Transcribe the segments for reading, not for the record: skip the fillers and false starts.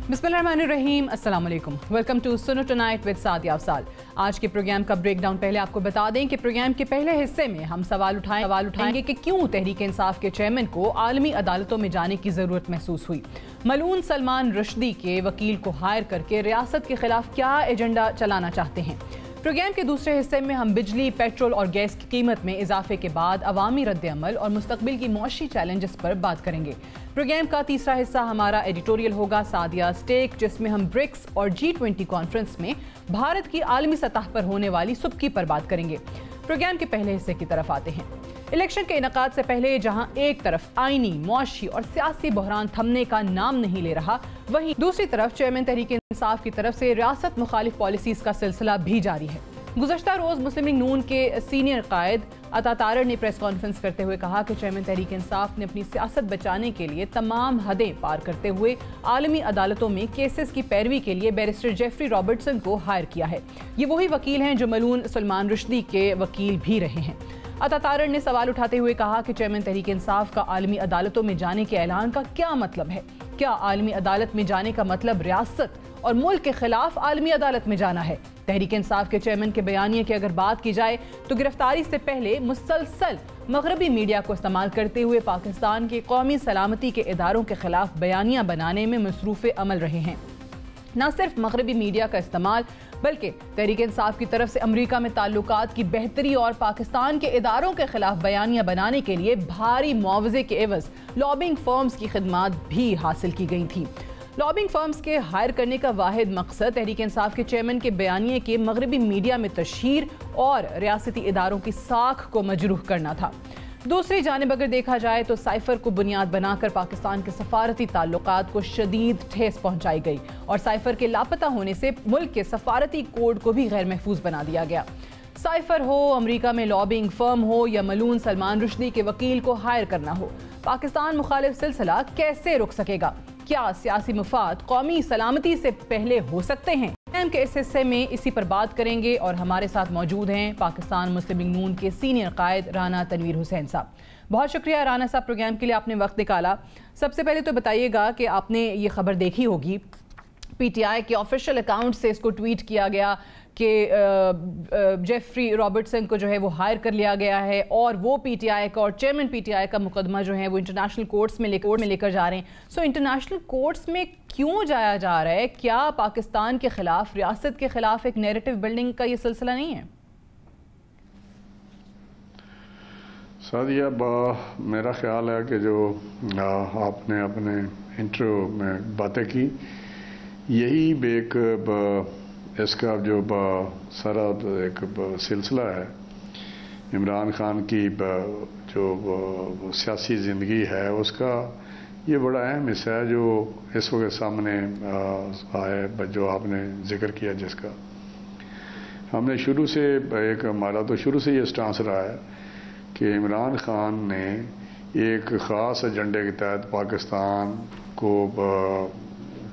बिस्मिल्लाहिर्रहमानिर्रहीम, अस्सलाम वालेकुम। वेलकम टू सुनो टुनाइट विद सादिया अफसाल। आज के प्रोग्राम का ब्रेकडाउन पहले आपको बता दें कि प्रोग्राम के पहले हिस्से में हम सवाल उठाएंगे कि क्यों तहरीक इंसाफ के चेयरमैन को आलमी अदालतों में जाने की ज़रूरत महसूस हुई। मलून सलमान रुश्दी के वकील को हायर करके रियासत के खिलाफ क्या एजेंडा चलाना चाहते हैं। प्रोग्राम के दूसरे हिस्से में हम बिजली, पेट्रोल और गैस की कीमत में इजाफे के बाद अवामी रद्द-ए-अमल और मुस्तकबिल की मौशी चैलेंजेस पर बात करेंगे। प्रोग्राम का तीसरा हिस्सा हमारा एडिटोरियल होगा सादिया स्टेक, जिसमें हम ब्रिक्स और G20 कॉन्फ्रेंस में भारत की आलमी सतह पर होने वाली सुबकी पर बात करेंगे। प्रोग्राम के पहले हिस्से की तरफ आते हैं। इलेक्शन के इनेकाद से पहले जहां एक तरफ आईनी, मौशी और सियासी बहरान थमने का नाम नहीं ले रहा, वहीं दूसरी तरफ चेयरमैन तहरीक इंसाफ की तरफ से रियासत मुखालिफ पॉलिसीज का सिलसिला भी जारी है। गुज़श्ता रोज़ मुस्लिम लीग नून के सीनियर कायद अता तारड़ ने प्रेस कॉन्फ्रेंस करते हुए कहा कि चेयरमैन तहरीक इंसाफ ने अपनी सियासत बचाने के लिए तमाम हदें पार करते हुए आलमी अदालतों में केसेस की पैरवी के लिए बैरिस्टर जेफरी रॉबर्टसन को हायर किया है। ये वही वकील हैं जो मलून सलमान रुश्दी के वकील भी रहे हैं। अता तारड़ ने सवाल उठाते हुए कहा कि चेयरमैन तहरीक इंसाफ का आलमी अदालतों में जाने के ऐलान का क्या मतलब है। क्या आलमी अदालत में जाने का मतलब रियासत और मुल्क के खिलाफ आलमी अदालत में जाना है। तहरीक इंसाफ के चेयरमैन के बयानिए की अगर बात की जाए तो गिरफ्तारी से पहले मुसलसल मगरबी मीडिया को इस्तेमाल करते हुए पाकिस्तान के कौमी सलामती के इदारों के खिलाफ बयानियां बनाने में मसरूफ़ अमल रहे हैं। न सिर्फ मगरबी मीडिया का इस्तेमाल बल्कि तहरीक इंसाफ की तरफ से अमरीका में ताल्लुकात की बेहतरी और पाकिस्तान के इदारों के खिलाफ बयानियां बनाने के लिए भारी मुआवजे के एवज लॉबिंग फर्म्स की खिदमात भी हासिल की गई थी। लॉबिंग फर्म्स के हायर करने का वाहिद मकसद तहरीक इंसाफ के चेयरमैन के बयानिए के मगरबी मीडिया में तशहीर और रियासती इदारों की साख को मजरूह करना था। दूसरी जानिब अगर देखा जाए तो साइफर को बुनियाद बनाकर पाकिस्तान के सफारती ताल्लुकात को शदीद ठेस पहुंचाई गई और साइफर के लापता होने से मुल्क के सफारती कोड को भी गैर महफूज बना दिया गया। साइफर हो, अमरीका में लॉबिंग फर्म हो या मलून सलमान रुश्दी के वकील को हायर करना हो, पाकिस्तान मुखालिफ सिलसिला कैसे रुक सकेगा। क्या सियासी मुफाद कौमी सलामती से पहले हो सकते हैं। के इस हिस्से में इसी पर बात करेंगे और हमारे साथ मौजूद हैं पाकिस्तान मुस्लिम लीग नून के सीनियर कायद राना तनवीर हुसैन साहब। बहुत शुक्रिया राना साहब, प्रोग्राम के लिए आपने वक्त निकाला। सबसे पहले तो बताइएगा कि आपने ये खबर देखी होगी, PTI के ऑफिशियल अकाउंट से इसको ट्वीट किया गया कि जेफरी रॉबर्टसन को जो है वो हायर कर लिया गया है और वो PTI का और चेयरमैन PTI का मुकदमा जो है वो इंटरनेशनल कोर्ट्स में लेकर जा रहे हैं। सो इंटरनेशनल कोर्ट्स में क्यों जाया जा रहा है? क्या पाकिस्तान के खिलाफ, रियासत के खिलाफ एक नैरेटिव बिल्डिंग का ये सिलसिला नहीं है? सादिया, मेरा ख्याल है कि जो आपने अपने इंट्रो में बातें की, यही एक इसका जो सारा एक सिलसिला है इमरान खान की जो सियासी ज़िंदगी है उसका ये बड़ा अहम हिस्सा है जो इस वक्त सामने आया, जो आपने जिक्र किया, जिसका हमने शुरू से हमारा तो शुरू से ये स्टांस रहा है कि इमरान खान ने एक ख़ास एजेंडे के तहत पाकिस्तान को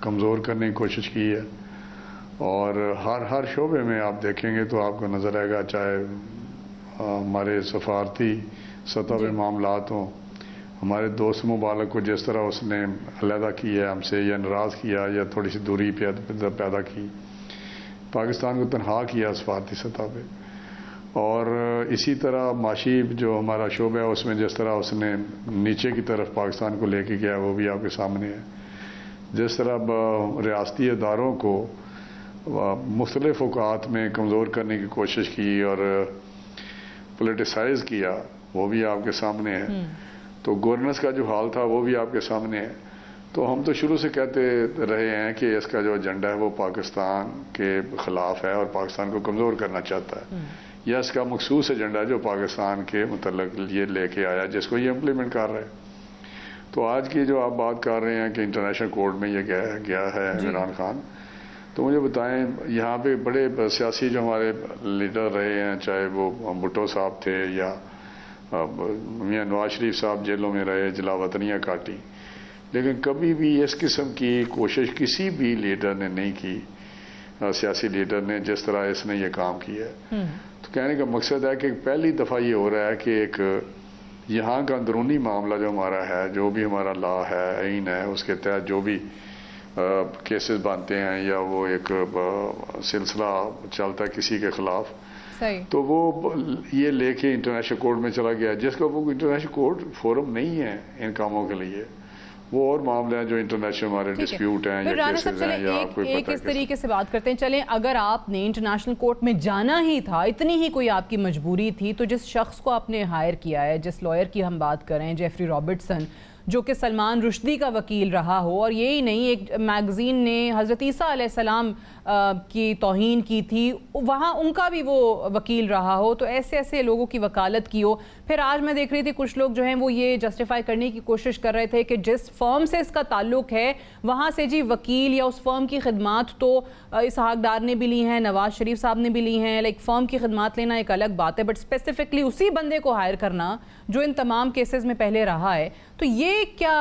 कमज़ोर करने की कोशिश की है और हर शोबे में आप देखेंगे तो आपको नज़र आएगा, चाहे हमारे सफारती सतह पे मामलात हों, हमारे दोस्त मुबालक को जिस तरह उसने अलहदा किया हमसे या नाराज़ किया या थोड़ी सी दूरी पैदा की, पाकिस्तान को तनहा किया सफारती सतह पे, और इसी तरह माशी जो हमारा शोबा है उसमें जिस तरह उसने नीचे की तरफ पाकिस्तान को लेके गया वो भी आपके सामने है। जिस तरह रियासती इदारों को मुख्तलिफ औकात में कमज़ोर करने की कोशिश की और पोलिटिसाइज किया वो भी आपके सामने है। तो गवर्नेंस का जो हाल था वो भी आपके सामने है। तो हम तो शुरू से कहते रहे हैं कि इसका जो एजेंडा है वो पाकिस्तान के ख़िलाफ़ है और पाकिस्तान को कमज़ोर करना चाहता है, या इसका मखसूस एजेंडा है जो पाकिस्तान के मुतल्लिक़ ये लेके आया जिसको ये इम्प्लीमेंट कर रहे हैं। तो आज की जो आप बात कर रहे हैं कि इंटरनेशनल कोर्ट में ये गया है इमरान खान, तो मुझे बताएं यहाँ पे बड़े सियासी जो हमारे लीडर रहे हैं, चाहे वो भुट्टो साहब थे या मियाँ नवाज शरीफ साहब जेलों में रहे, जलावतनियाँ काटी, लेकिन कभी भी इस किस्म की कोशिश किसी भी लीडर ने नहीं की, सियासी लीडर ने, जिस तरह इसने ये काम किया है। तो कहने का मकसद है कि पहली दफ़ा ये हो रहा है कि एक यहाँ का अंदरूनी मामला जो हमारा है, जो भी हमारा लॉ है, आइन है, उसके तहत जो भी केसेस बनते हैं या वो एक सिलसिला चलता है किसी के खिलाफ, सही। तो वो ये लेके इंटरनेशनल कोर्ट में चला गया, जिसका वो इंटरनेशनल कोर्ट फोरम नहीं है इन कामों के लिए। वो और मामले हैं जो इंटरनेशनल हमारे डिस्प्यूट हैं या केसेस हैं या कोई एक इस तरीके से बात करते हैं। चलें, अगर आपने इंटरनेशनल कोर्ट में जाना ही था, इतनी ही कोई आपकी मजबूरी थी, तो जिस शख्स को आपने हायर किया है, जिस लॉयर की हम बात कर रहे हैं, जेफरी रॉबर्टसन, जो कि सलमान रुश्दी का वकील रहा हो, और यही नहीं एक मैगज़ीन ने हज़रत ईसा अलैहिस्सलाम की तौहीन की थी, वहाँ उनका भी वो वकील रहा हो, तो ऐसे ऐसे लोगों की वकालत की हो। फिर आज मैं देख रही थी कुछ लोग जो हैं वो ये जस्टिफाई करने की कोशिश कर रहे थे कि जिस फर्म से इसका ताल्लुक़ है वहाँ से जी वकील या उस फर्म की खिदमात तो इसहाक डार ने भी ली हैं, नवाज शरीफ साहब ने भी ली हैं, लाइक फ़र्म की खिदमात लेना एक अलग बात है, बट स्पेसिफिकली उसी बंदे को हायर करना जो इन तमाम केसेस में पहले रहा है, तो ये क्या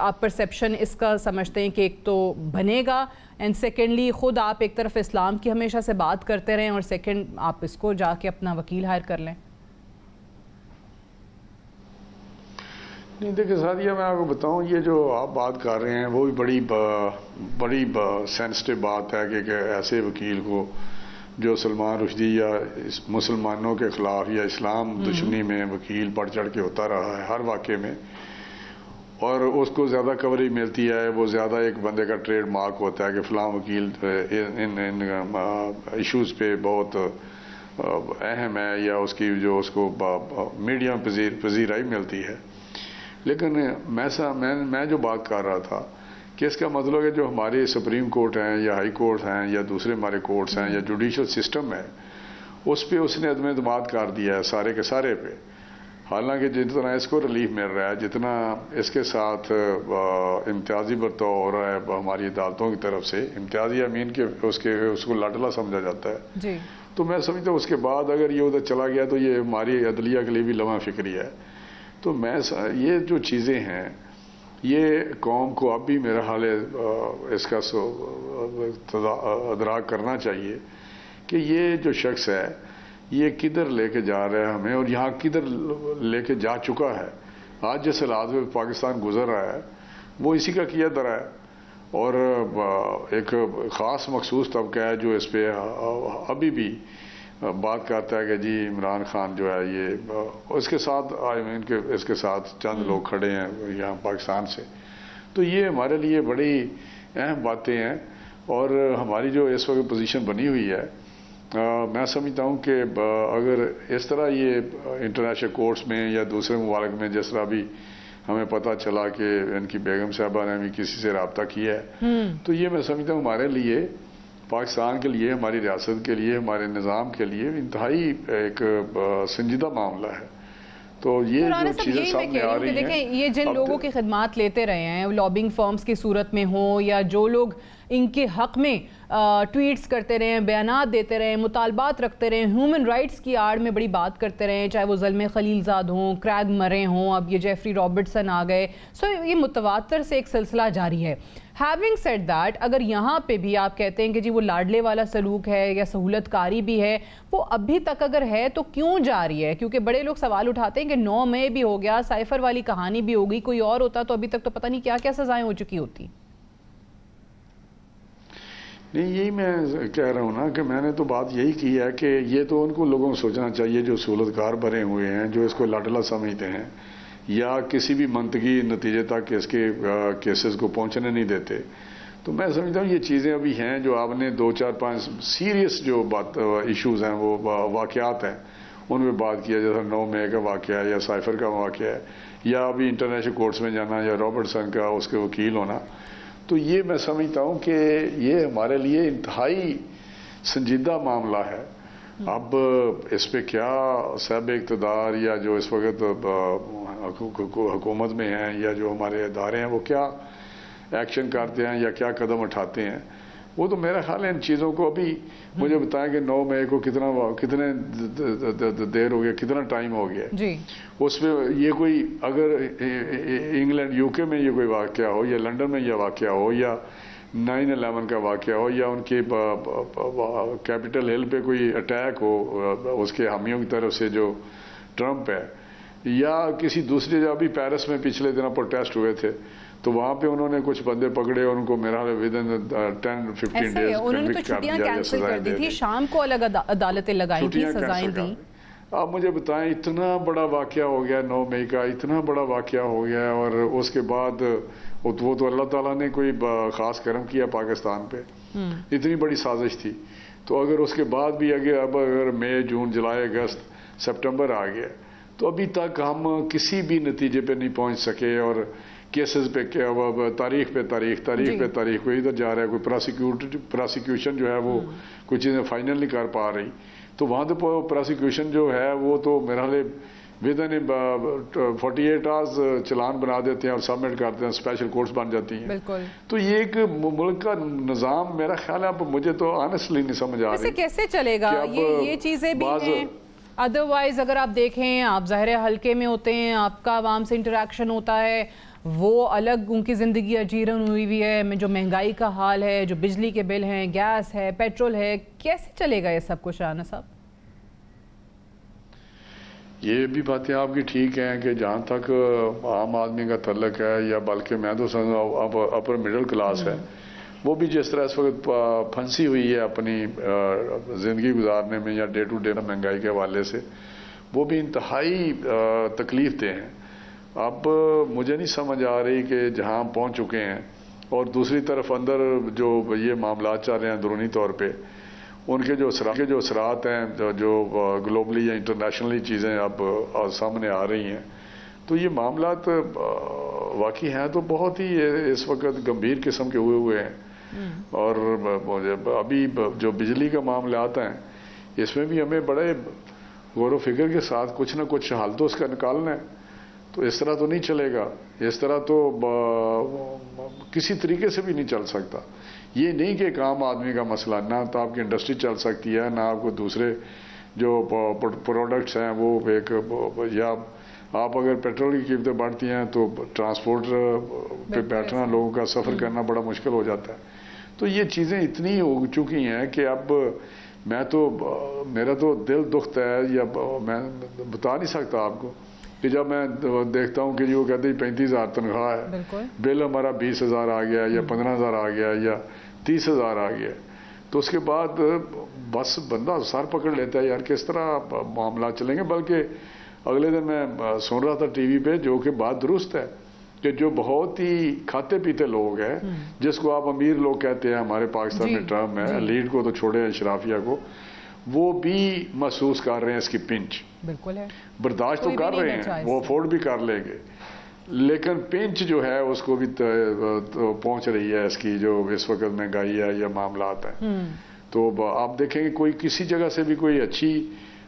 आप परसेप्शन इसका समझते हैं कि एक तो बनेगा, एंड सेकेंडली ख़ुद आप एक तरफ इस्लाम की हमेशा से बात करते रहें और सेकेंड आप इसको जाके अपना वकील हायर कर लें? नहीं, देखिए सादिया, मैं आपको बताऊं, ये जो आप बात कर रहे हैं वो भी बड़ी सेंसिटिव बात है कि ऐसे वकील को जो सलमान रुश्दी या मुसलमानों के ख़िलाफ़ या इस्लाम दुश्मनी में वकील बढ़ चढ़ के होता रहा है हर वाक़े में, और उसको ज़्यादा कवरेज मिलती है, वो ज़्यादा एक बंदे का ट्रेड मार्क होता है कि फ़लाँ वकील इन इश्यूज़ पे बहुत अहम है या उसकी जो उसको मीडिया में पजीराई मिलती है। लेकिन मैं जो बात कर रहा था कि इसका मतलब है जो हमारे सुप्रीम कोर्ट हैं या हाई कोर्ट हैं या दूसरे हमारे कोर्ट्स हैं या जुडिशल सिस्टम है, उस पर उसने अदम एतमाद कर दिया है सारे के सारे पे। हालांकि जितना इसको रिलीफ मिल रहा है, जितना इसके साथ इम्तियाजी बर्ताव हो रहा है हमारी अदालतों की तरफ से, इम्तियाजी अमीन के उसको लाडला समझा जाता है जी। तो मैं समझता हूँ उसके बाद अगर ये उधर चला गया तो ये हमारी अदलिया के लिए भी लम्हा फिक्री है। तो मैं ये जो चीज़ें हैं ये कौम को अब भी मेरा हाल है इसका अदराक करना चाहिए कि ये जो शख्स है ये किधर लेके जा रहा है हमें, और यहाँ किधर लेके जा चुका है। आज जिस हालात में पाकिस्तान गुजर रहा है वो इसी का किया धरा है, और एक ख़ास मखसूस तबका है जो इस पर अभी भी बात करता है कि जी इमरान खान जो है ये, उसके साथ इसके साथ चंद लोग खड़े हैं यहाँ पाकिस्तान से। तो ये हमारे लिए बड़ी अहम बातें हैं, और हमारी जो इस वक्त पोजीशन बनी हुई है, मैं समझता हूँ कि अगर इस तरह ये इंटरनेशनल कोर्ट्स में या दूसरे मुमालिक में जिस तरह भी हमें पता चला कि इनकी बेगम साहबा ने भी किसी से रब्ता किया है, तो ये मैं समझता हूँ हमारे लिए, पाकिस्तान के लिए, हमारी रियासत के लिए, हमारे निज़ाम के लिए इंतहाई एक संजीदा मामला है। तो ये जो चीज़ें सामने आ रही हैं, देखें ये जिन लोगों की खिदमात लेते रहे हैं, लॉबिंग फर्म्स की सूरत में हो या जो लोग इनके हक में ट्वीट्स करते रहे, बयानात देते रहे, मुतालबात रखते रहे, ह्यूमन राइट्स की आड़ में बड़ी बात करते रहे, चाहे वो ज़ल्मे खलीलज़ाद हों, क्रैग मरे हों, अब ये जेफरी रॉबर्टसन आ गए, सो ये मुतवातर से एक सिलसिला जारी है। हैविंग सेड दैट, अगर यहाँ पे भी आप कहते हैं कि जी वो लाडले वाला सलूक है या सहूलतकारी भी है, वो अभी तक अगर है तो क्यों जारी है? क्योंकि बड़े लोग सवाल उठाते हैं कि 9 मई भी हो गया, साइफर वाली कहानी भी हो गई, कोई और होता तो अभी तक तो पता नहीं क्या क्या सजाएं हो चुकी होती। नहीं, यही मैं कह रहा हूँ ना कि मैंने तो बात यही की है कि ये तो उनको लोगों को सोचना चाहिए जो सहूलतकार बने हुए हैं, जो इसको लाडला समझते हैं या किसी भी मंतकी नतीजे तक इसके केसेस को पहुंचने नहीं देते। तो मैं समझता हूँ ये चीज़ें अभी हैं जो आपने 2, 4, 5 सीरियस जो बात इश्यूज़ हैं, वो वाक़यात हैं, उनमें बात किया, जैसा 9 मई का वाक़या है या साइफर का वाक़या है या अभी इंटरनेशनल कोर्ट्स में जाना या रॉबर्टसन का उसके वकील होना। तो ये मैं समझता हूँ कि ये हमारे लिए इंतहाई संजीदा मामला है। अब इस पे क्या सब इक़्तिदार या जो इस वक्त हुकूमत में हैं या जो हमारे इदारे हैं वो क्या एक्शन करते हैं या क्या कदम उठाते हैं, वो तो मेरा ख्याल है इन चीज़ों को अभी मुझे बताएं कि 9 मई को कितने देर हो गया, कितना टाइम हो गया जी। उसमें ये कोई अगर इंग्लैंड यूके में ये कोई वाक़या हो या लंदन में यह वाक़या हो या 9/11 का वाक़या हो या उनके कैपिटल हिल पे कोई अटैक हो उसके हामियों की तरफ से जो ट्रंप है, या किसी दूसरी जगह भी पेरिस में पिछले दिनों प्रोटेस्ट हुए थे, तो वहाँ पे उन्होंने कुछ बंदे पकड़े, उनको मेरा विद इन 10-15 डेज उन्होंने तो छुट्टियां कैंसिल कर दी थी, शाम को अलग अदालतें लगाई थी, सजाएं दी। आप मुझे बताएं, इतना बड़ा वाकया हो गया 9 मई का, इतना बड़ा वाकया हो गया, और उसके बाद वो तो अल्लाह ताला ने कोई खास करम किया पाकिस्तान पे, इतनी बड़ी साजिश थी। तो अगर उसके बाद भी अगर मई, जून, जुलाई, अगस्त, सितंबर आ गया, तो अभी तक हम किसी भी नतीजे पे नहीं पहुंच सके, और केसेस पे तारीख पे तारीख कोई इधर जा रहा है, कोई प्रोसिक्यूशन जो है वो कोई चीज़ें फाइनल नहीं कर पा रही। तो वहाँ तो प्रोसिक्यूशन जो है वो तो मेरा विद इन 48 आवर्स चलान बना देते हैं और सबमिट करते हैं, स्पेशल कोर्ट्स बन जाती हैं। बिल्कुल। तो ये एक मुल्क का निज़ाम मेरा ख्याल है, अब मुझे तो ऑनेस्टली नहीं समझ आ रही कैसे चलेगा ये चीज़ें भी हैं। अदरवाइज अगर आप देखें, आप ज़ाहिर हल्के में होते हैं, आपका आवाम से इंटरेक्शन होता है, वो अलग उनकी ज़िंदगी अजीरन हुई हुई है, जो महंगाई का हाल है, जो बिजली के बिल हैं, गैस है, पेट्रोल है, कैसे चलेगा ये सब कुछ राना साहब? ये भी बातें आपकी ठीक हैं कि जहाँ तक आम आदमी का तल्लक है, या बल्कि मैं तो अब अपर मिडिल क्लास है, वो भी जिस तरह इस वक्त फंसी हुई है अपनी ज़िंदगी गुजारने में या डे टू डे महंगाई के हवाले से, वो भी इंतहाई तकलीफ दे हैं। अब मुझे नहीं समझ आ रही कि जहाँ पहुँच चुके हैं, और दूसरी तरफ अंदर जो ये मामला चल रहे हैं अंदरूनी तौर पे, उनके जो असरात हैं जो ग्लोबली या इंटरनेशनली चीज़ें अब सामने आ रही हैं, तो ये मामला वाकई हैं तो बहुत ही इस वक्त गंभीर किस्म के हुए हैं। और अभी जो बिजली का मामला आता है, इसमें भी हमें बड़े गौर व फिक्र के साथ कुछ ना कुछ हल तो उसका निकालना है। तो इस तरह तो नहीं चलेगा, इस तरह तो किसी तरीके से भी नहीं चल सकता। ये नहीं कि एक आम आदमी का मसला, ना तो आपकी इंडस्ट्री चल सकती है, ना आपको दूसरे जो प्रोडक्ट्स हैं वो एक, या आप अगर पेट्रोल की कीमतें बढ़ती हैं तो ट्रांसपोर्ट पे बैठना, लोगों का सफ़र करना बड़ा मुश्किल हो जाता है। तो ये चीज़ें इतनी हो चुकी हैं कि अब मेरा तो दिल दुखता है, या मैं बता नहीं सकता आपको कि जब मैं देखता हूँ कि वो कहते हैं 35,000 तनख्वाह है, बिल हमारा 20,000 आ गया, या 15,000 आ गया, या 30,000 आ गया, तो उसके बाद बस बंदा सर पकड़ लेता है, यार किस तरह मामला चलेंगे। बल्कि अगले दिन मैं सुन रहा था टीवी पे, जो कि बात दुरुस्त है, कि जो बहुत ही खाते पीते लोग हैं, जिसको आप अमीर लोग कहते हैं हमारे पाकिस्तान में टर्म है, एलीट को तो छोड़े अशराफिया को, वो भी महसूस कर रहे हैं इसकी पिंच। बिल्कुल है, बर्दाश्त तो कर रहे हैं, वो अफोर्ड भी कर लेंगे, लेकिन पिंच जो है उसको भी तो पहुंच रही है इसकी, जो इस वक्त महंगाई है या मामला है। तो आप देखेंगे कोई किसी जगह से भी कोई अच्छी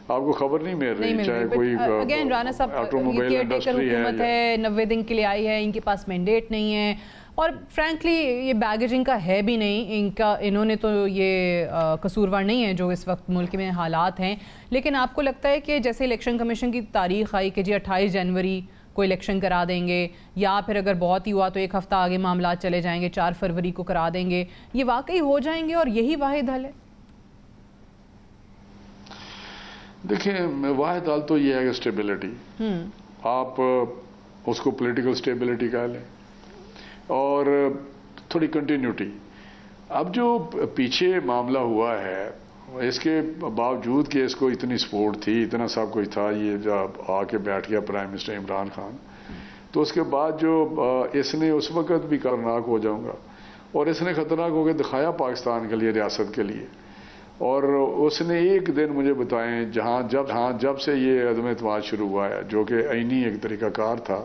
आपको खबर नहीं मिल रही, चाहे कोई अगेन राना साहब ऑटोमोबाइल इंडस्ट्री है, 90 दिन के लिए आई है, इनके पास मैंडेट नहीं है, और फ्रैंकली ये बैगेज इनका है भी नहीं, इन्होंने तो ये कसूरवार नहीं है जो इस वक्त मुल्क में हालात हैं। लेकिन आपको लगता है कि जैसे इलेक्शन कमीशन की तारीख आई कि जी 28 जनवरी को इलेक्शन करा देंगे, या फिर अगर बहुत ही हुआ तो एक हफ्ता आगे मामला चले जाएंगे, 4 फरवरी को करा देंगे, ये वाकई हो जाएंगे और यही वाहिद हल है? देखिए, वाहिद हल तो ये है कि स्टेबिलिटी, आप उसको पॉलिटिकल स्टेबिलिटी कह लें, और थोड़ी कंटिन्यूटी। अब जो पीछे मामला हुआ है, इसके बावजूद कि इसको इतनी सपोर्ट थी, इतना सब कुछ था, ये जब आके बैठ गया प्राइम मिनिस्टर इमरान खान, तो उसके बाद जो इसने उस वक़्त भी खतरनाक हो जाऊंगा, और इसने खतरनाक होकर दिखाया पाकिस्तान के लिए, रियासत के लिए। और उसने एक दिन मुझे बताएं जब से ये अदम एतमाद शुरू हुआ है, जो कि आईनी एक तरीक़ाकार था,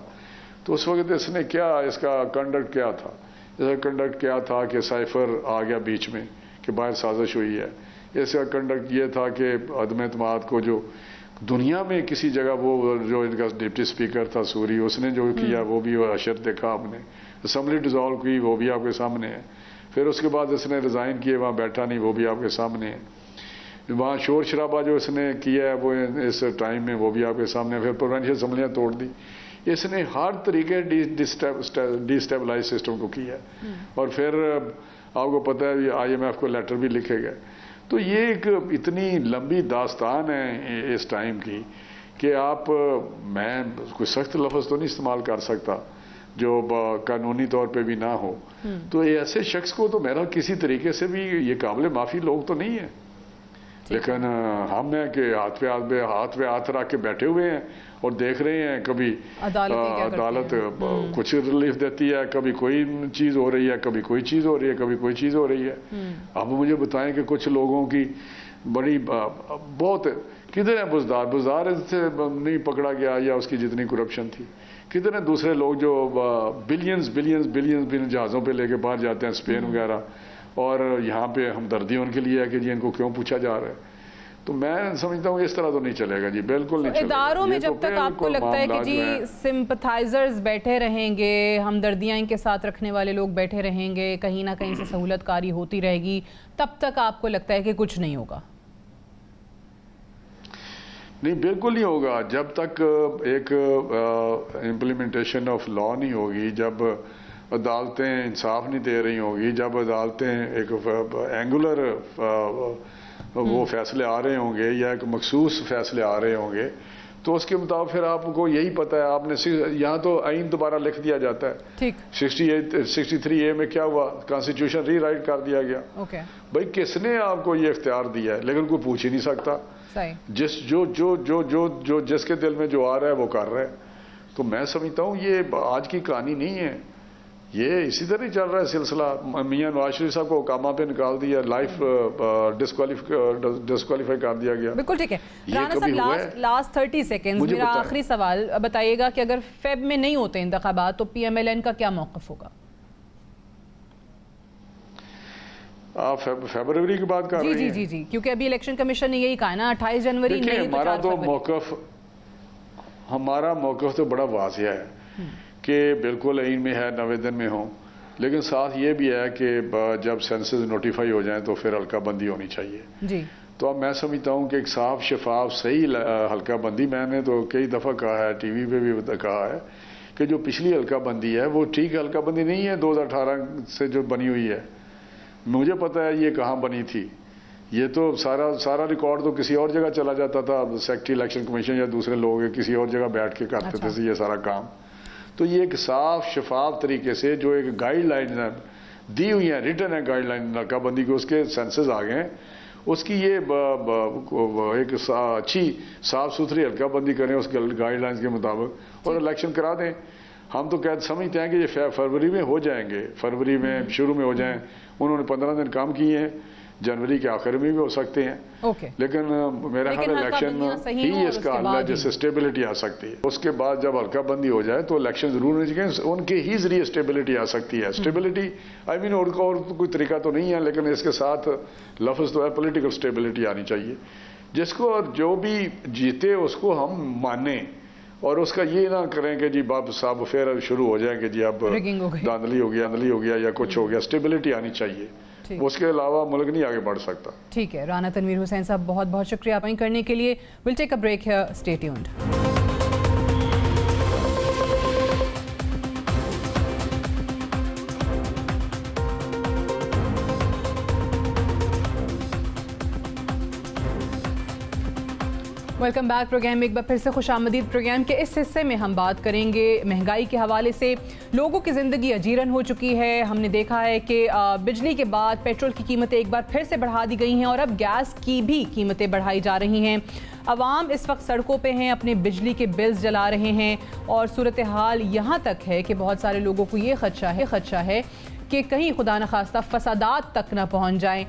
तो उस वक्त इसने इसका कंडक्ट क्या था? इसका कंडक्ट क्या था कि साइफर आ गया बीच में कि बाहर साजिश हुई है। इसका कंडक्ट ये था कि अदम एतमाद को जो दुनिया में किसी जगह, वो जो इनका डिप्टी स्पीकर था सूरी, उसने जो किया वो भी अशर देखा आपने, असम्बली डिज़ोल्व की वो भी आपके सामने है। फिर उसके बाद इसने रिज़ाइन किए, वहाँ बैठा नहीं, वो भी आपके सामने है। वहाँ शोर शराबा जो इसने किया है वो इस टाइम में, वो भी आपके सामने। फिर प्रोविंशियल असम्बलियाँ तोड़ दी। इसने हर तरीके डिस्टेबलाइज सिस्टम को किया, और फिर आपको पता है IMF को लेटर भी लिखे गए। तो ये एक इतनी लंबी दास्तान है इस टाइम की कि मैं कोई सख्त लफ्ज़ तो नहीं इस्तेमाल कर सकता, जो कानूनी तौर पे भी ना हो, तो ऐसे शख्स को तो मेरा किसी तरीके से भी ये काबिल माफ़ी लोग तो नहीं है। लेकिन हम हैं कि हाथ पे हाथ रख के बैठे हुए हैं और देख रहे हैं, कभी अदालत कुछ रिलीफ देती है, कभी कोई चीज़ हो रही है, कभी कोई चीज़ हो रही है, कभी कोई चीज़ हो रही है। अब मुझे बताएं कि कुछ लोगों की बड़ी बहुत किधर है बुज़दार से नहीं पकड़ा गया, या उसकी जितनी करप्शन थी, किधर है दूसरे लोग जो बिलियंस जहाज़ों पे लेके बाहर जाते हैं, स्पेन वगैरह, और यहाँ पे हमदर्दी उनके लिए है कि जी इनको क्यों पूछा जा रहा है। तो मैं समझता हूँ इस तरह तो नहीं चलेगा जी, बिल्कुल नहीं चलेगा। इदारों में जब तक आपको लगता है कि जी सिंपथाइजर्स बैठे रहेंगे, हमदर्दियाँ इनके साथ रखने वाले लोग बैठे रहेंगे, कहीं ना कहीं से सहूलतकारी होती रहेगी, तब तक आपको लगता है कि कुछ नहीं होगा? नहीं, बिल्कुल नहीं होगा जब तक एक इम्प्लीमेंटेशन ऑफ लॉ नहीं होगी, जब अदालतें इंसाफ नहीं दे रही होगी, जब अदालतें एक एंगुलर वो फैसले आ रहे होंगे या एक मखसूस फैसले आ रहे होंगे, तो उसके मुताबिक फिर आपको यही पता है। आपने यहाँ तो आइन दोबारा लिख दिया जाता है, ठीक 63A में क्या हुआ, कॉन्स्टिट्यूशन रीराइट कर दिया गया। भाई किसने आपको ये इख्तियार दिया है? लेकिन कोई पूछ ही नहीं सकता। जिसके दिल में जो आ रहा है वो कर रहा है। तो मैं समझता हूँ ये आज की कहानी नहीं है, ये इसी तरह ही चल रहा है सिलसिला। मियां नवाज शरीफ साहब को कामा पे निकाल दिया, लाइफ डिस्क्वालीफाई कर दिया गया। बिल्कुल ठीक है। राना साहब, लास्ट 30 सेकेंड्स मेरा आखिरी सवाल, बताइएगा कि अगर फेब में नहीं होते इंतखाबात तो PMLN का क्या मौक़िफ़ होगा? आप फरवरी की बात कर रही हैं? जी, क्योंकि अभी इलेक्शन कमीशन ने यही कहा ना 28 जनवरी नहीं, हमारा मौक़िफ़ तो बड़ा वाज़िया है कि बिल्कुल आइन में है 90 दिन में हो, लेकिन साथ ये भी है कि जब सेंसस नोटिफाई हो जाए तो फिर हल्का बंदी होनी चाहिए जी। तो अब मैं समझता हूँ कि एक साफ शफाफ सही हल्का बंदी, मैंने तो कई दफ़ा कहा है, टीवी पे भी कहा है कि जो पिछली हल्का बंदी है वो ठीक हल्का बंदी नहीं है 2018 से जो बनी हुई है। मुझे पता है ये कहाँ बनी थी, ये तो सारा रिकॉर्ड तो किसी और जगह चला जाता था, सेक्रेटरी इलेक्शन कमीशन या दूसरे लोग किसी और जगह बैठ के करते थे ये सारा काम। तो ये एक साफ शफाफ तरीके से जो एक गाइडलाइन दी हुई है, रिटन है गाइडलाइन नाकाबंदी की, उसके सेंसस आ गए, उसकी ये एक अच्छी साफ सुथरी हल्काबंदी करें उसके गाइडलाइंस के मुताबिक और इलेक्शन करा दें। हम तो समझते हैं कि ये फरवरी में हो जाएंगे, फरवरी में शुरू में हो जाएं। उन्होंने 15 दिन काम किए हैं, जनवरी के आखिर में भी हो सकते हैं। लेकिन मेरा ख्याल इलेक्शन ही इसका हल है जिससे स्टेबिलिटी आ सकती है। उसके बाद जब हल्का बंदी हो जाए तो इलेक्शन जरूर होने चाहिए, उनके ही जरिए स्टेबिलिटी आ सकती है। स्टेबिलिटी आई मीन और कोई तरीका तो नहीं है, लेकिन इसके साथ लफ्ज तो है पॉलिटिकल स्टेबिलिटी आनी चाहिए, जिसको जो भी जीते उसको हम माने और उसका ये ना करें कि जी बाप साहब फिर शुरू हो जाएंगे जी अब धांधली हो गया या कुछ हो गया। स्टेबिलिटी आनी चाहिए, उसके अलावा मुल्क नहीं आगे बढ़ सकता। ठीक है, राना तनवीर हुसैन साहब बहुत बहुत शुक्रिया आप करने के लिए। Will take a break here, stay tuned. Welcome back. Program में एक बार फिर से खुशामदीद। प्रोग्राम के इस हिस्से में हम बात करेंगे महंगाई के हवाले से। लोगों की ज़िंदगी अजीरन हो चुकी है। हमने देखा है कि बिजली के बाद पेट्रोल की कीमतें एक बार फिर से बढ़ा दी गई हैं और अब गैस की भी कीमतें बढ़ाई जा रही हैं। अवाम इस वक्त सड़कों पे हैं, अपने बिजली के बिल्स जला रहे हैं और सूरत हाल यहाँ तक है कि बहुत सारे लोगों को ये खदशा है कि कहीं खुदा न खास्ता फसादात तक ना पहुंच जाएं।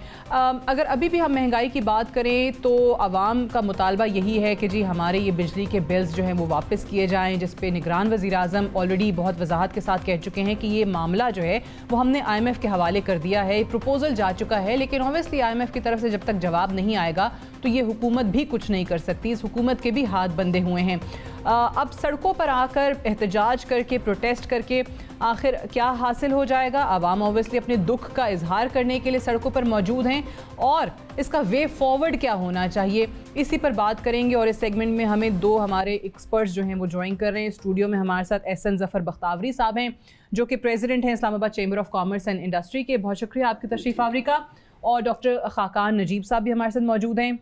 अगर अभी भी हम महंगाई की बात करें तो आवाम का मुतालबा यही है कि जी हमारे ये बिजली के बिल्स जो हैं वो वापस किए जाएं, जिस पे निगरान वज़ीर-ए-आज़म ऑलरेडी बहुत वजाहत के साथ कह चुके हैं कि ये मामला जो है वो हमने IMF के हवाले कर दिया है। प्रपोजल जा चुका है, लेकिन ऑब्वियसली IMF की तरफ से जब तक जवाब नहीं आएगा तो ये हुकूमत भी कुछ नहीं कर सकती। इस हुकूमत के भी हाथ बंधे हुए हैं। अब सड़कों पर आकर एहतजाज करके, प्रोटेस्ट करके आखिर क्या हासिल हो जाएगा? आवाम ऑब्वियसली अपने दुख का इजहार करने के लिए सड़कों पर मौजूद हैं और इसका वे फॉरवर्ड क्या होना चाहिए, इसी पर बात करेंगे। और इस सेगमेंट में हमें दो हमारे एक्सपर्ट्स जो हैं वो ज्वाइन कर रहे हैं। स्टूडियो में हमारे साथ एहसन ज़फ़र बख्तावरी साहब हैं जो कि प्रेसिडेंट हैं Islamabad chamber of commerce and industry के। बहुत शुक्रिया आपकी तशरीफ़ आवरी का। और डॉक्टर खाकान नजीब साहब भी हमारे साथ मौजूद हैं,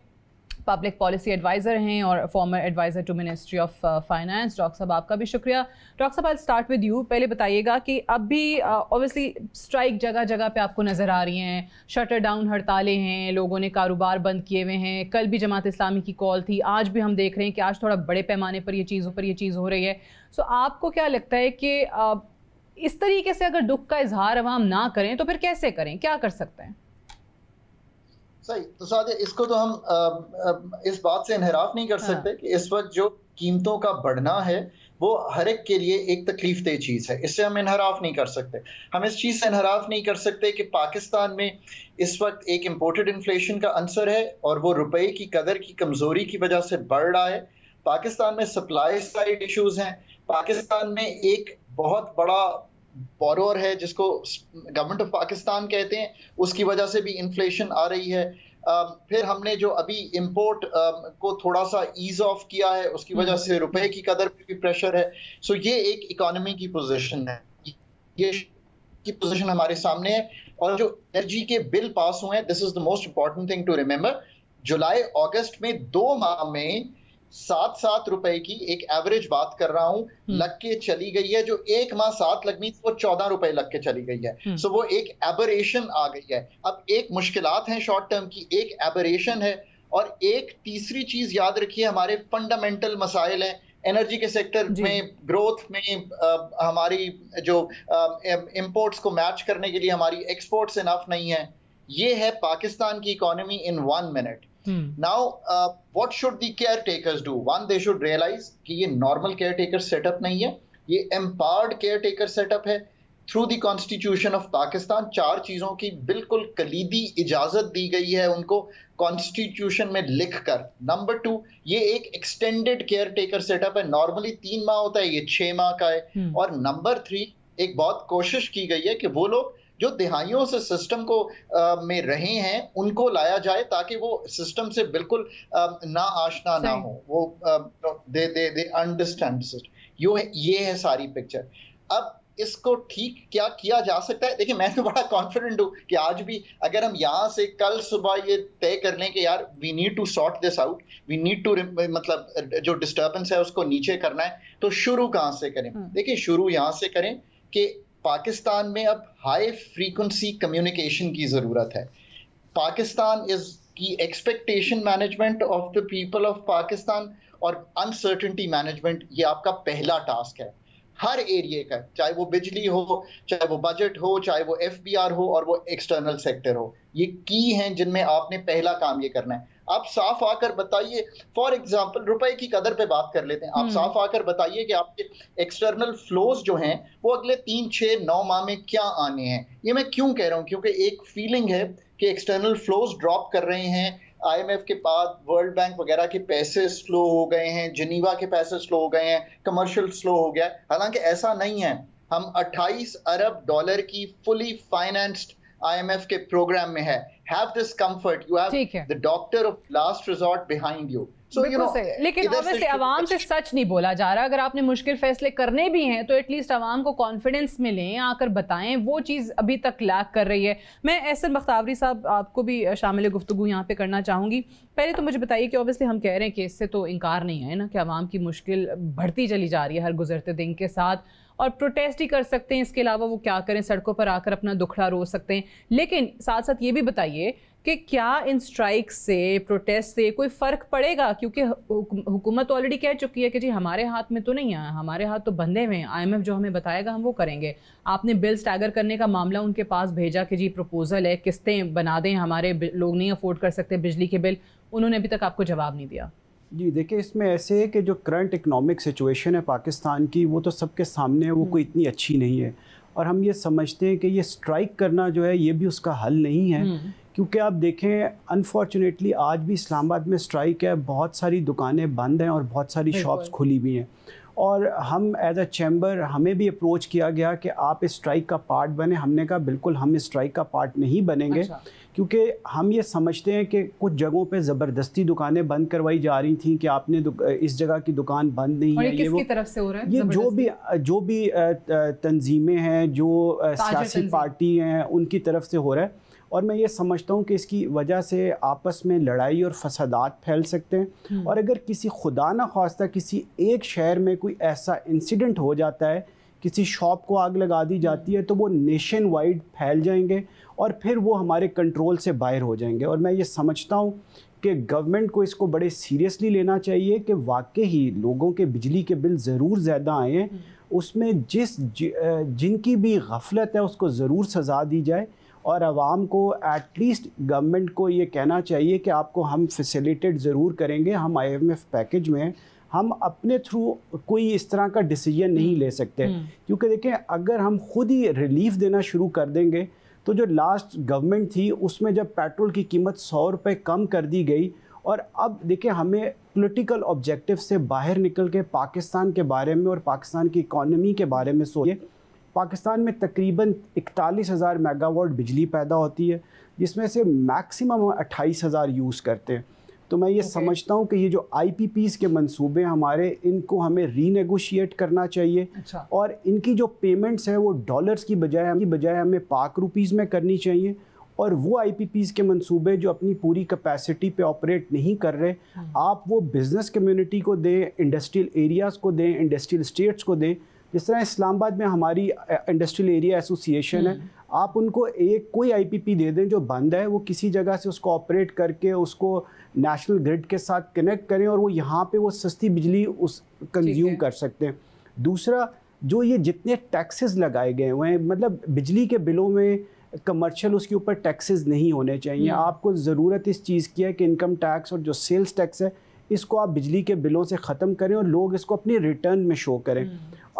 पब्लिक पॉलिसी एडवाइज़र हैं और former adviser to ministry of finance. Doctor साहब आपका भी शुक्रिया। डॉक्टर साहब, आई स्टार्ट विद यू। पहले बताइएगा कि अब भी ऑब्वियसली स्ट्राइक जगह जगह पे आपको नज़र आ रही हैं, शटर डाउन हड़तालें हैं, लोगों ने कारोबार बंद किए हुए हैं। कल भी जमात इस्लामी की कॉल थी, आज भी हम देख रहे हैं कि आज थोड़ा बड़े पैमाने पर ये चीज़ हो रही है। सो आपको क्या लगता है कि इस तरीके से अगर दुख का इजहार अवाम ना करें तो फिर कैसे करें, क्या कर सकते हैं? सही तो सादिया, इसको तो हम इस बात से इनहराफ नहीं कर सकते कि इस वक्त जो कीमतों का बढ़ना है वो हर एक के लिए एक तकलीफ दह चीज़ है। इससे हम इनहराफ नहीं कर सकते। हम इस चीज़ से इनहराफ नहीं कर सकते कि पाकिस्तान में इस वक्त एक इम्पोर्टेड इन्फ्लेशन का अंसर है और वो रुपए की कदर की कमज़ोरी की वजह से बढ़ रहा है। पाकिस्तान में सप्लाई साइड इश्यूज हैं। पाकिस्तान में एक बहुत बड़ा बोरोर है जिसको गवर्नमेंट ऑफ पाकिस्तान कहते हैं, उसकी वजह से भी इन्फ्लेशन आ रही है। फिर हमने जो अभी इंपोर्ट को थोड़ा सा ईज ऑफ किया है, उसकी वजह से रुपए की कदर पे भी प्रेशर है। सो ये एक इकोनॉमी की पोजीशन है, ये की पोजीशन हमारे सामने है। और जो एनर्जी के बिल पास हुए हैं, this is the most important thing to remember. जुलाई अगस्त में 2 माह में 7-7 रुपए की एक एवरेज बात कर रहा हूं लग के चली गई है। जो 1 माह 7 लगनी थी वो 14 रुपए लग के चली गई है। सो वो एक एबरेशन आ गई है। अब एक मुश्किलात हैं शॉर्ट टर्म की, एक एबरेशन है। और एक तीसरी चीज याद रखिए, हमारे फंडामेंटल मसाइल हैं एनर्जी के सेक्टर में, ग्रोथ में। हमारी जो इंपोर्ट्स को मैच करने के लिए हमारी एक्सपोर्ट्स इनफ नहीं है। ये है पाकिस्तान की economy in 1 minute. Now, what should the caretakers do? One, they should realize कि ये normal caretaker setup नहीं है, ये empowered caretaker setup है। Through the Constitution of Pakistan 4 चीजों की बिल्कुल कलीदी इजाजत दी गई है उनको Constitution में लिखकर। नंबर 2, ये एक extended caretaker setup है। नॉर्मली 3 माह होता है, ये 6 माह का है। और नंबर 3, एक बहुत कोशिश की गई है कि वो लोग जो दिहाइयों से सिस्टम को में रहे हैं उनको लाया जाए ताकि वो सिस्टम से बिल्कुल ना आशना ना हो, वो दे अंडरस्टैंड सिस्टम। ये है सारी पिक्चर। अब इसको ठीक क्या किया जा सकता है? देखिए, मैं तो बड़ा कॉन्फिडेंट हूँ कि आज भी अगर हम यहाँ से कल सुबह ये तय कर लें कि यार we need to sort this out, we need to मतलब जो डिस्टर्बेंस है उसको नीचे करना है, तो शुरू कहाँ से करें? देखिए, शुरू यहाँ से करें कि पाकिस्तान में अब हाई फ्रीक्वेंसी कम्युनिकेशन की जरूरत है। पाकिस्तान की expectation management of the people of Pakistan और अनसर्टेनिटी मैनेजमेंट, ये आपका पहला टास्क है हर एरिया का, चाहे वो बिजली हो, चाहे वो बजट हो, चाहे वो FBR हो और वो एक्सटर्नल सेक्टर हो। ये की हैं जिनमें आपने पहला काम ये करना है। आप साफ आकर बताइए, फॉर एग्जांपल रुपए की कदर पे बात कर लेते हैं। आप साफ आकर बताइए कि आपके एक्सटर्नल फ्लोज जो हैं वो अगले 3, 6, 9 माह में क्या आने हैं। ये मैं क्यों कह रहा हूँ? क्योंकि एक फीलिंग है कि एक्सटर्नल फ्लोज ड्रॉप कर रहे हैं। IMF के बाद वर्ल्ड बैंक वगैरह के पैसे स्लो हो गए हैं, जिनीवा के पैसे स्लो हो गए हैं, कमर्शियल स्लो हो गया। हालांकि ऐसा नहीं है। हम 28 अरब डॉलर की फुली फाइनेंस्ड IMF के प्रोग्राम में है। Have this comfort. You have the doctor of last resort behind you. So you know, लेकिन ऑब्वियसली आवाम से सच नहीं बोला जा रहा। अगर आपने मुश्किल फैसले करने भी हैं तो एटलीस्ट आवाम को कॉन्फिडेंस मिले, आकर बताएं। वो चीज़ अभी तक लैक कर रही है। मैं एहसन बख्तावरी साहब आपको भी शामिल गुफ्तगू यहाँ पे करना चाहूँगी। पहले तो मुझे बताइए कि ऑब्वियसली हम कह रहे हैं कि इससे तो इनकार नहीं है ना कि आवाम की मुश्किल बढ़ती चली जा रही है हर गुजरते दिन के साथ, और प्रोटेस्ट ही कर सकते हैं। इसके अलावा वो क्या करें? सड़कों पर आकर अपना दुखड़ा रो सकते हैं। लेकिन साथ साथ ये भी बताइए कि क्या इन स्ट्राइक से, प्रोटेस्ट से कोई फ़र्क पड़ेगा? क्योंकि हुकूमत ऑलरेडी कह चुकी है कि जी हमारे हाथ में तो नहीं है, हमारे हाथ तो बंधे हुए हैं, IMF जो हमें बताएगा हम वो करेंगे। आपने बिल स्टैगर करने का मामला उनके पास भेजा कि जी प्रपोजल है, किस्तें बना दें, हमारे लोग नहीं अफोर्ड कर सकते बिजली के बिल। उन्होंने अभी तक आपको जवाब नहीं दिया। जी देखिए, इसमें ऐसे है कि जो करंट इकनॉमिक सिचुएशन है पाकिस्तान की, वो तो सबके सामने है, वो कोई इतनी अच्छी नहीं है। और हम ये समझते हैं कि ये स्ट्राइक करना जो है ये भी उसका हल नहीं है। क्योंकि आप देखें, अनफॉर्चुनेटली आज भी इस्लामाबाद में स्ट्राइक है, बहुत सारी दुकानें बंद हैं और बहुत सारी शॉप्स खुली भी हैं। और हम एज अ चैम्बर, हमें भी अप्रोच किया गया कि आप इस स्ट्राइक का पार्ट बने। हमने कहा बिल्कुल हम इस स्ट्राइक का पार्ट नहीं बनेंगे। क्योंकि हम ये समझते हैं कि कुछ जगहों पे ज़बरदस्ती दुकानें बंद करवाई जा रही थी कि आपने इस जगह की दुकान बंद नहीं है। ये किसकी तरफ से हो रहा है? ये जो भी तंजीमें हैं, जो सियासी पार्टी हैं, उनकी तरफ से हो रहा है। और मैं ये समझता हूँ कि इसकी वजह से आपस में लड़ाई और फसादात फैल सकते हैं। और अगर किसी खुदा न ख्वास्ता किसी एक शहर में कोई ऐसा इंसिडेंट हो जाता है, किसी शॉप को आग लगा दी जाती है, तो वो नेशन वाइड फैल जाएंगे और फिर वो हमारे कंट्रोल से बाहर हो जाएंगे। और मैं ये समझता हूँ कि गवर्नमेंट को इसको बड़े सीरियसली लेना चाहिए कि वाकई ही लोगों के बिजली के बिल ज़रूर ज़्यादा आए हैं, उसमें जिनकी भी गफलत है उसको ज़रूर सज़ा दी जाए। और आवाम को एटलीस्ट गवर्नमेंट को ये कहना चाहिए कि आपको हम फैसिलिटेट ज़रूर करेंगे, हम IMF पैकेज में हम अपने थ्रू कोई इस तरह का डिसीजन नहीं ले सकते, क्योंकि देखें अगर हम खुद ही रिलीफ देना शुरू कर देंगे तो जो लास्ट गवर्नमेंट थी उसमें जब पेट्रोल की कीमत 100 रुपये कम कर दी गई, और अब देखें हमें पॉलिटिकल ऑब्जेक्टिव से बाहर निकल के पाकिस्तान के बारे में और पाकिस्तान की इकॉनमी के बारे में सोचिए। पाकिस्तान में तकरीबन 41,000 मेगावाट बिजली पैदा होती है, जिसमें से मैक्सिमम 28,000 यूज़ करते हैं। तो मैं ये समझता हूँ कि ये जो IPPs के मंसूबे हमारे, इनको हमें रीनेगोशिएट करना चाहिए। और इनकी जो पेमेंट्स हैं वो डॉलर्स की बजाय हमें पाक रुपीज़ में करनी चाहिए। और वो IPPs के मंसूबे जो अपनी पूरी कैपेसिटी पे ऑपरेट नहीं कर रहे, आप वो बिज़नेस कम्युनिटी को दें, इंडस्ट्रियल एरियाज़ को दें, इंडस्ट्रियल स्टेट्स को दें। जिस तरह इस्लामाबाद में हमारी इंडस्ट्रियल एरिया एसोसिएशन है, आप उनको कोई IPP दे दें जो बंद है, वो किसी जगह से उसको ऑपरेट करके उसको नेशनल ग्रिड के साथ कनेक्ट करें और वो यहाँ पे वो सस्ती बिजली कंज्यूम कर सकते हैं। दूसरा, जो ये जितने टैक्सेस लगाए गए हुए हैं, मतलब बिजली के बिलों में कमर्शियल उसके ऊपर टैक्सेस नहीं होने चाहिए। आपको ज़रूरत इस चीज़ की है कि इनकम टैक्स और जो सेल्स टैक्स है इसको आप बिजली के बिलों से ख़त्म करें और लोग इसको अपनी रिटर्न में शो करें।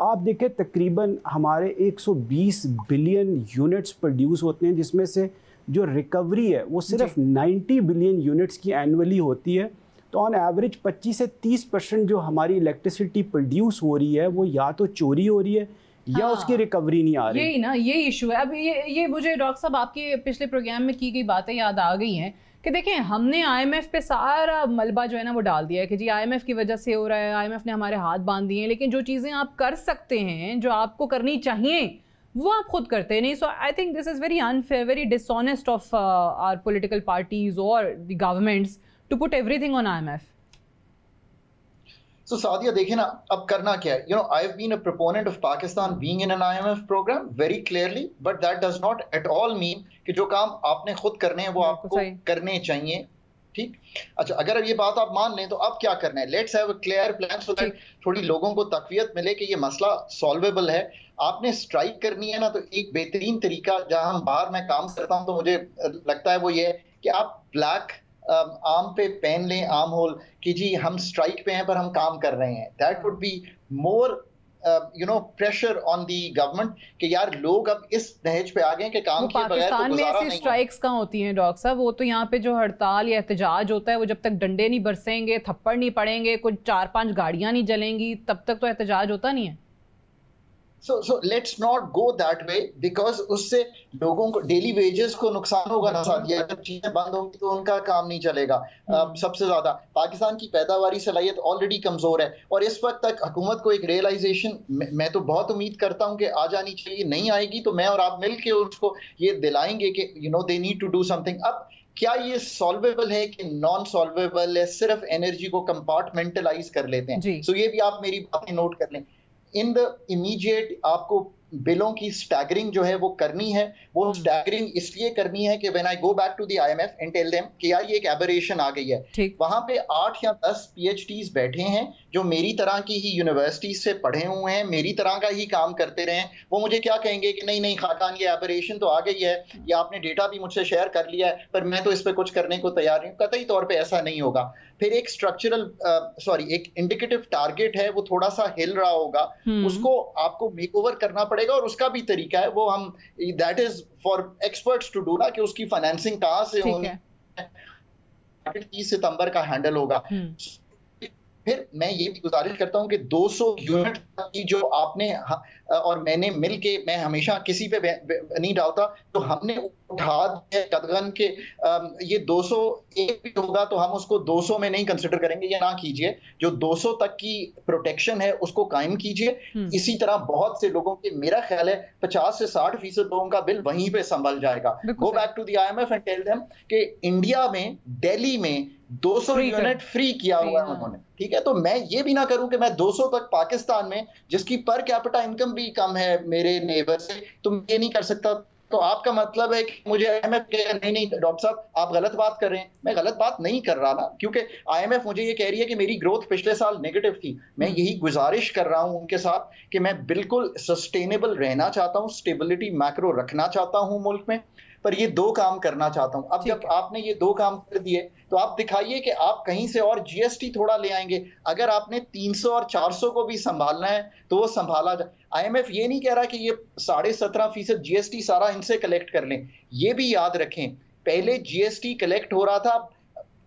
आप देखें तकरीबन हमारे 120 बिलियन यूनिट्स प्रोड्यूस होते हैं, जिसमें से जो रिकवरी है वो सिर्फ 90 बिलियन यूनिट्स की एनुअली होती है। तो ऑन एवरेज 25 से 30% जो हमारी इलेक्ट्रिसिटी प्रोड्यूस हो रही है वो या तो चोरी हो रही है या उसकी रिकवरी नहीं आ रही। यही ना, ये इशू है। अब ये मुझे डॉक्टर साहब आपके पिछले प्रोग्राम में की गई बातें याद आ गई हैं कि देखें हमने IMF पे सारा मलबा जो है ना वो डाल दिया है कि जी IMF की वजह से हो रहा है, IMF ने हमारे हाथ बांध दिए हैं, लेकिन जो चीज़ें आप कर सकते हैं, जो आपको करनी चाहिए, वो आप खुद करते नहीं। So I think this is very unfair, very dishonest of our political parties और the governments to put everything on IMF। So Sadia देखिए ना, अब करना क्या है? I've been a proponent of Pakistan being in an IMF program very clearly, but that does not at all mean कि जो काम आपने खुद करने हैं वो आपको करने चाहिए। ठीक, अच्छा, अगर ये बात आप मान लें तो अब क्या करना है? Let's have a clear plan so that थोड़ी लोगों को तकवीयत मिले कि ये मसला सॉल्वेबल है। आपने स्ट्राइक करनी है ना, तो एक बेहतरीन तरीका, जहां हम बाहर मैं काम करता हूं तो मुझे लगता है वो ये है कि आप ब्लैक आर्म पे पेन लें, आर्म होल, कि जी हम स्ट्राइक पे हैं पर हम काम कर रहे हैं। That would be more pressure on the government कि यार लोग अब इस नहज पे आ गए कि काम किए बगैर तो गुजारा नहीं। पाकिस्तान में ऐसी स्ट्राइक्स कहाँ होती हैं डॉक्टर साहब? वो तो यहाँ पे जो हड़ताल या एहतजाज होता है वो जब तक डंडे नहीं बरसेंगे, थप्पड़ नहीं पड़ेंगे, कुछ 4-5 गाड़ियां नहीं जलेंगी, तब तक तो एहतजाज होता नहीं है। So let's not go that way, because उससे लोगों को डेली वेजेस को नुकसान होगा ना सादिया। जब चीजें बंद होंगी तो उनका काम नहीं चलेगा। सबसे ज्यादा पाकिस्तान की पैदावारी सलाहियत ऑलरेडी कमजोर है और इस वक्त तक हुकूमत को एक रियलाइजेशन, मैं तो बहुत उम्मीद करता हूं कि आ जानी चाहिए, नहीं आएगी तो मैं और आप मिलके उसको ये दिलाएंगे कि they need to do something. अब क्या ये सॉल्वेबल है कि नॉन सॉल्वेबल है? सिर्फ एनर्जी को कंपार्टमेंटलाइज कर लेते हैं। सो ये भी आप मेरी बातें नोट कर लें। इन द इमीडिएट आपको बिलों की स्टैगरिंग जो है वो करनी है। वो स्टैगरिंग इसलिए करनी है कि when I go back to the IMF and tell them कि यार ये एक एबरेशन आ गई है। वहां पे 8 या 10 PhDs बैठे हैं जो मेरी तरह की ही यूनिवर्सिटी से पढ़े हुए हैं, मेरी तरह का ही काम करते रहे हैं। वो मुझे क्या कहेंगे कि नहीं खाकान, ये एबरेशन तो आ गई है, ये आपने डेटा भी मुझसे शेयर कर लिया है, पर मैं तो इस पर कुछ करने को तैयार नहीं हूँ। कतई तौर पर ऐसा नहीं होगा। फिर एक एक इंडिकेटिव टारगेट है, वो थोड़ा सा हिल रहा होगा, उसको आपको मेकओवर करना पड़ेगा और उसका भी तरीका है, वो हम that is for experts to do ना, कि उसकी फाइनेंसिंग कहां से होनी है। 30 सितंबर का हैंडल होगा। फिर मैं ये भी गुजारिश करता हूं कि 200 यूनिट की जो आपने और मैंने मिल के, मैं हमेशा किसी पे नहीं डालता, तो हमने उठा दिया कदगन के ये 201 भी होगा तो हम उसको 200 में नहीं कंसिडर करेंगे, या ना कीजिए। जो 200 तक की प्रोटेक्शन है उसको कायम कीजिए। इसी तरह बहुत से लोगों के, मेरा ख्याल है 50 से 60% लोगों का बिल वहीं पे संभल जाएगा। Go back to the IMF and tell them कि इंडिया में, दिल्ली में 200 यूनिट फ्री किया हुआ है उन्होंने, ठीक है। तो मैं ये भी ना करूं कि मैं 200 तक पाकिस्तान में, जिसकी पर कैपिटा इनकम भी कम है मेरे नेबर से, तो मैं ये नहीं कर सकता। तो आपका मतलब है कि मुझे IMF कहेगा नहीं डॉक्टर साहब आप गलत बात कर रहे हैं। मैं गलत बात नहीं कर रहा ना, क्योंकि IMF मुझे ये कह रही है कि मेरी ग्रोथ पिछले साल नेगेटिव थी। मैं यही गुजारिश कर रहा हूं उनके साथ कि मैं बिल्कुल सस्टेनेबल रहना चाहता हूं, स्टेबिलिटी मैक्रो रखना चाहता हूं मुल्क में, पर ये 2 काम करना चाहता हूं। अब जब आपने ये 2 काम कर दिए तो आप दिखाइए कि आप कहीं से और GST थोड़ा ले आएंगे। अगर आपने 300 और 400 को भी संभालना है तो वो संभाला जाए। IMF ये नहीं कह रहा कि ये 17.5% GST सारा इनसे कलेक्ट कर लें। ये भी याद रखें, पहले GST कलेक्ट हो रहा था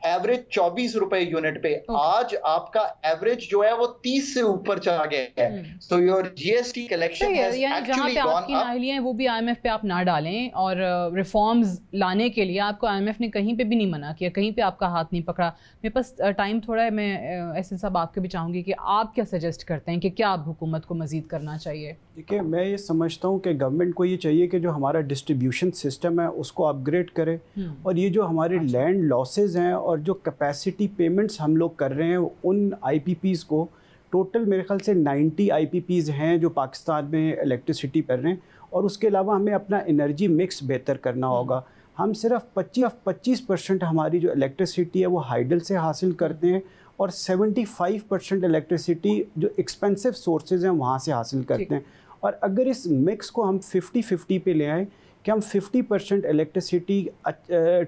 एवरेज 24 रुपए यूनिट पे, आज आपका एवरेज जो है वो 30 से ऊपर चला गया है। So your GST collection has actually gone up. नाअहलियां हैं वो भी IMF पे आप ना डालें, और रिफॉर्म्स लाने के लिए आपको IMF ने कहीं पे भी नहीं मना किया, कहीं पे आपका हाथ नहीं पकड़ा। मेरे पास टाइम थोड़ा है, मैं ऐसे साहब आपके भी चाहूँगी कि आप क्या सजेस्ट करते हैं कि क्या अब हुकूमत को मज़ीद करना चाहिए? देखिए, मैं ये समझता हूँ कि गवर्नमेंट को ये चाहिए कि जो हमारा डिस्ट्रीब्यूशन सिस्टम है उसको अपग्रेड करे, और ये जो हमारे लैंड लॉसेज हैं और जो कैपेसिटी पेमेंट्स हम लोग कर रहे हैं उन IPPs को, टोटल मेरे ख्याल से 90 IPPs हैं जो पाकिस्तान में इलेक्ट्रिसिटी कर रहे हैं, और उसके अलावा हमें अपना एनर्जी मिक्स बेहतर करना होगा। हम सिर्फ 25% हमारी जो इलेक्ट्रिसिटी है वो हाइडल से हासिल करते हैं, और 75% इलेक्ट्रिसिटी जो एक्सपेंसिव सोर्सेज हैं वहाँ से हासिल करते हैं। और अगर इस मिक्स को हम 50-50 पे ले आएँ कि हम 50% इलेक्ट्रिसिटी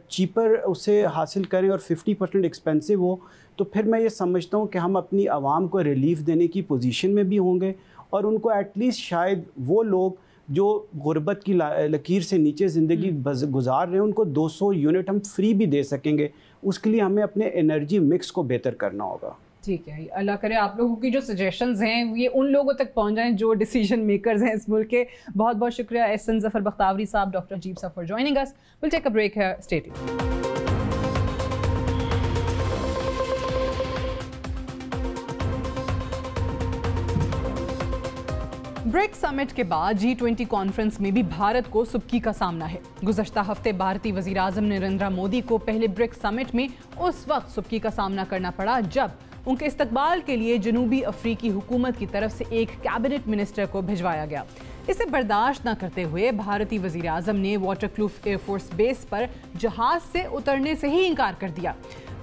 चीपर उसे हासिल करें और 50% एक्सपेंसिव हो, तो फिर मैं ये समझता हूँ कि हम अपनी आवाम को रिलीफ देने की पोजीशन में भी होंगे, और उनको एटलीस्ट शायद वो लोग जो गुर्बत की लकीर से नीचे ज़िंदगी गुजार रहे हैं उनको 200 यूनिट हम फ्री भी दे सकेंगे। उसके लिए हमें अपने एनर्जी मिक्स को बेहतर करना होगा। ठीक है, अल्लाह करे आप लोगों की जो सजेशंस हैं ये उन लोगों तक पहुंच जाएं जो डिसीजन मेकर्स हैं इस मुल्क के। बहुत बहुत शुक्रिया एहसन ज़फ़र बख्तावरी साहब, डॉक्टर अजीब साहब for joining us. Will take a break here, stay tuned. BRICS summit के बाद G20 कॉन्फ्रेंस में भी भारत को सुबकी का सामना है। गुज़श्ता हफ्ते भारतीय वज़ीर आज़म नरेंद्र मोदी को पहले ब्रिक्स समिट में उस वक्त सुबकी का सामना करना पड़ा जब उनके इस्तकबाल के लिए जनूबी अफ्रीकी हुकूमत की तरफ से एक कैबिनेट मिनिस्टर को भिजवाया गया। इसे बर्दाश्त न करते हुए भारतीय वज़ीर आज़म ने वाटरक्लूफ एयरफोर्स बेस पर जहाज से उतरने से ही इनकार कर दिया।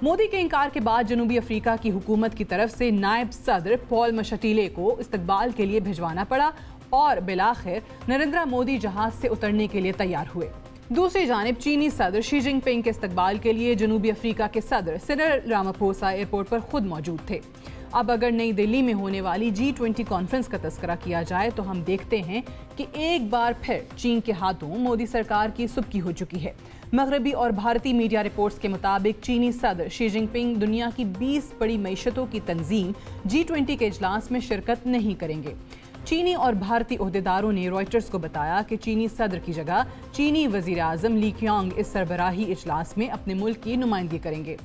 मोदी के इनकार के बाद जनूबी अफ्रीका की हुकूमत की तरफ से नायब सदर पॉल मशटीले को इस्तकबाल के लिए भिजवाना पड़ा, और बिलाखिर नरेंद्र मोदी जहाज से उतरने के लिए तैयार हुए। दूसरी जानिब चीनी सदर शी जिनपिंग के इस्तकबाल के लिए जनूबी अफ्रीका के सदर सिरिल रामाफोसा एयरपोर्ट पर खुद मौजूद थे। अब अगर नई दिल्ली में होने वाली G20 कॉन्फ्रेंस का तस्करा किया जाए तो हम देखते हैं कि एक बार फिर चीन के हाथों मोदी सरकार की सुबकी हो चुकी है। मगरबी और भारतीय मीडिया रिपोर्ट्स के मुताबिक चीनी सदर शी जिनपिंग दुनिया की 20 बड़ी मईशतों की तंजीम G20 के इजलास में शिरकत नहीं करेंगे। चीनी और भारतीय ओहदेदारों ने रॉयटर्स को बताया कि चीनी सदर की जगह चीनी वज़ीर आज़म ली क्यांग इस सरबराही इजलास में अपने मुल्क की नुमाइंदगी करेंगे।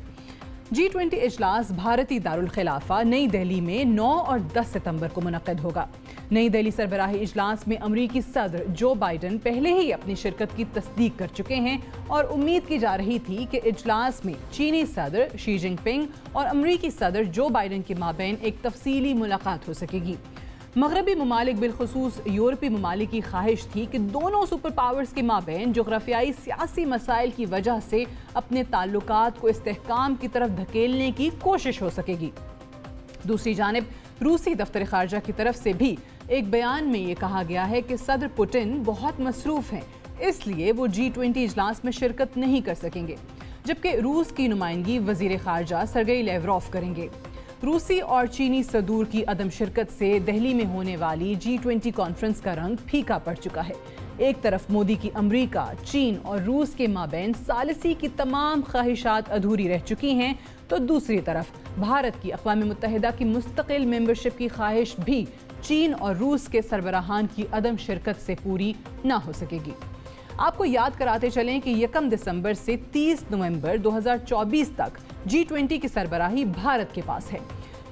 G20 इजलास भारतीय दारुल खिलाफा नई दिल्ली में 9 और 10 सितंबर को मुनक़्क़िद होगा। नई दिल्ली सरबराही इजलास में अमरीकी सदर जो बाइडन पहले ही अपनी शिरकत की तस्दीक कर चुके हैं, और उम्मीद की जा रही थी कि इजलास में चीनी सदर शी जिनपिंग और अमरीकी सदर जो बाइडन के माबैन एक तफसीली मुलाकात हो सकेगी। मगरबी ममालिक बिलखुसूस यूरोपीय ममालिक की ख्वाहिश थी कि दोनों सुपर पावर्स के माबैन जोग्राफियाई सियासी मसाइल की वजह से अपने ताल्लुकात को इस्तेहकाम की तरफ धकेलने की कोशिश हो सकेगी। दूसरी जानिब रूसी दफ्तर खारजा की तरफ से भी एक बयान में ये कहा गया है कि सदर पुतिन बहुत मसरूफ़ हैं, इसलिए वो G20 इजलास में शिरकत नहीं कर सकेंगे, जबकि रूस की नुमाइंदगी वज़ीर खारजा सर्गेई लेवरोव करेंगे। रूसी और चीनी सदूर की अदम शिरकत से दिल्ली में होने वाली G20 कॉन्फ्रेंस का रंग फीका पड़ चुका है। एक तरफ मोदी की अमरीका, चीन और रूस के माबैन सालिसी की तमाम ख्वाहिशात अधूरी रह चुकी हैं, तो दूसरी तरफ भारत की अक़वाम मुत्तहिदा की मुस्तकिल मेंबरशिप की ख्वाहिश भी चीन और रूस के सरबराहान की अदम शिरकत से पूरी ना हो सकेगी। आपको याद कराते चलें कि 1 दिसंबर से 30 नवंबर 2024 तक G20 की सरबराही भारत के पास है।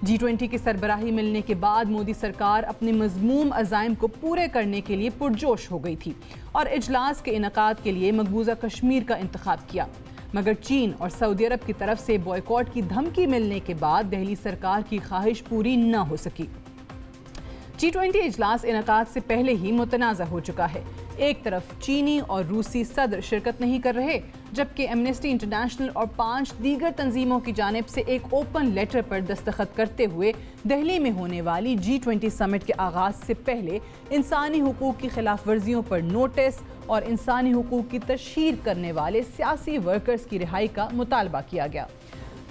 G20 की सरबराही मिलने के बाद मोदी सरकार अपने मज़मूम अज़ाइम को पूरे करने के लिए पुरजोश हो गई थी और इजलास के इनेकाद के लिए मकबूजा कश्मीर का इंतखाब किया, मगर चीन और सऊदी अरब की तरफ से बॉयकॉट की धमकी मिलने के बाद दिल्ली सरकार की ख्वाहिश पूरी न हो सकी। G20 इजलास इनेकाद से पहले ही मुतनाज़ा हो चुका है। एक तरफ चीनी और रूसी सदर शिरकत नहीं कर रहे, जबकि एमनेस्टी इंटरनेशनल और 5 दीगर तंजीमों की जानिब से एक ओपन लेटर पर दस्तखत करते हुए दिल्ली में होने वाली G20 समिट के आगाज़ से पहले इंसानी हुकूक की खिलाफ वर्जियों पर नोटिस और इंसानी हुकूक की तशहीर करने वाले सियासी वर्कर्स की रिहाई का मुतालबा किया गया।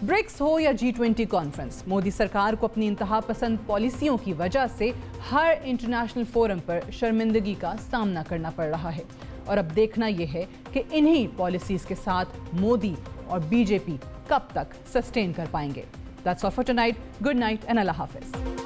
ब्रिक्स हो या G20 कॉन्फ्रेंस, मोदी सरकार को अपनी इंतहा पसंद पॉलिसियों की वजह से हर इंटरनेशनल फोरम पर शर्मिंदगी का सामना करना पड़ रहा है और अब देखना यह है कि इन्हीं पॉलिसीज के साथ मोदी और बीजेपी कब तक सस्टेन कर पाएंगे। That's all for tonight. Good night and Allah Hafiz.